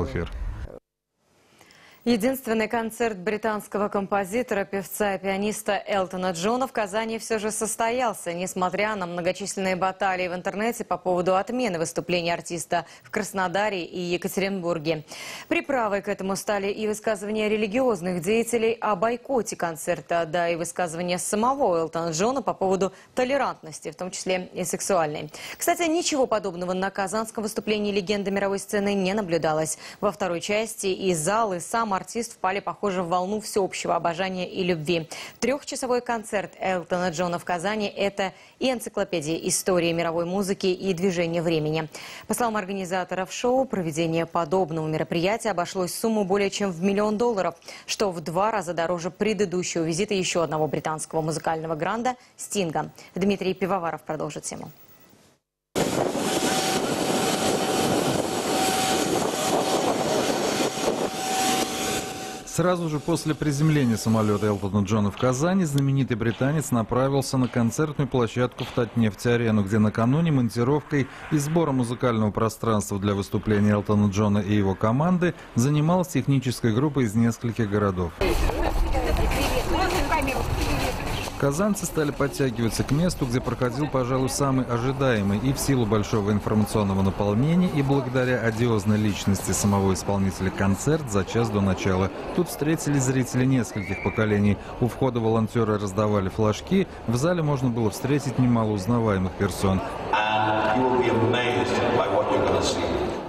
«Эфир». Единственный концерт британского композитора, певца и пианиста Элтона Джона в Казани все же состоялся, несмотря на многочисленные баталии в интернете по поводу отмены выступления артиста в Краснодаре и Екатеринбурге. Приправой к этому стали и высказывания религиозных деятелей о бойкоте концерта, да и высказывания самого Элтона Джона по поводу толерантности, в том числе и сексуальной. Кстати, ничего подобного на казанском выступлении легенды мировой сцены не наблюдалось. Во второй части и зал, и сам артист впали, похоже, в волну всеобщего обожания и любви. Трехчасовой концерт Элтона Джона в Казани – это и энциклопедия истории мировой музыки и движения времени. По словам организаторов шоу, проведение подобного мероприятия обошлось в сумму более чем в $1 миллион, что в 2 раза дороже предыдущего визита еще одного британского музыкального гранда – Стинга. Дмитрий Пивоваров продолжит тему. Сразу же после приземления самолета Элтона Джона в Казани знаменитый британец направился на концертную площадку в Татнефть-арену, где накануне монтировкой и сбором музыкального пространства для выступления Элтона Джона и его команды занималась техническая группа из нескольких городов. Казанцы стали подтягиваться к месту, где проходил, пожалуй, самый ожидаемый и в силу большого информационного наполнения, и благодаря одиозной личности самого исполнителя концерт за час до начала. Тут встретили зрители нескольких поколений. У входа волонтеры раздавали флажки. В зале можно было встретить немало узнаваемых персон.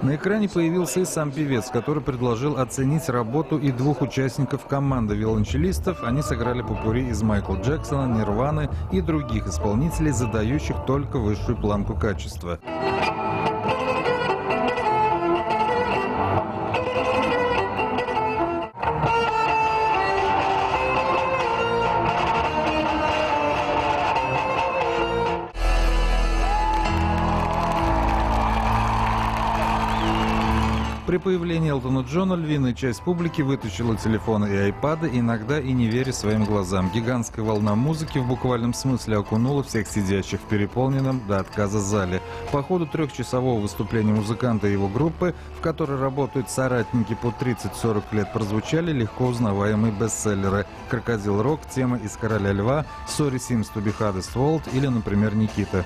На экране появился и сам певец, который предложил оценить работу и 2 участников команды виолончелистов. Они сыграли попурри из Майкла Джексона, Нирваны и других исполнителей, задающих только высшую планку качества. При появлении Элтона Джона львиная часть публики вытащила телефоны и айпады, иногда и не веря своим глазам. Гигантская волна музыки в буквальном смысле окунула всех сидящих в переполненном до отказа зале. По ходу 3-часового выступления музыканта и его группы, в которой работают соратники по 30-40 лет, прозвучали легко узнаваемые бестселлеры: «Крокодил Рок», тема из «Короля Льва», «Sorry Seems to be Hardest World» или, например, «Никита».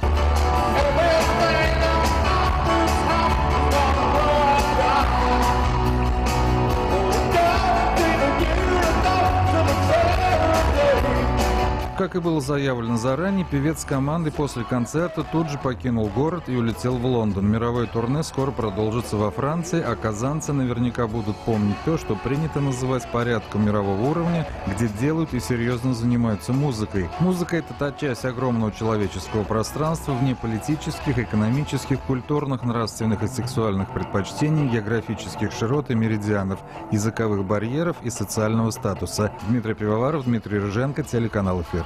Как и было заявлено заранее, певец команды после концерта тут же покинул город и улетел в Лондон. Мировое турне скоро продолжится во Франции, а казанцы наверняка будут помнить то, что принято называть порядком мирового уровня, где делают и серьезно занимаются музыкой. Музыка – это та часть огромного человеческого пространства вне политических, экономических, культурных, нравственных и сексуальных предпочтений, географических широт и меридианов, языковых барьеров и социального статуса. Дмитрий Пивоваров, Дмитрий Рыженко, телеканал «Эфир».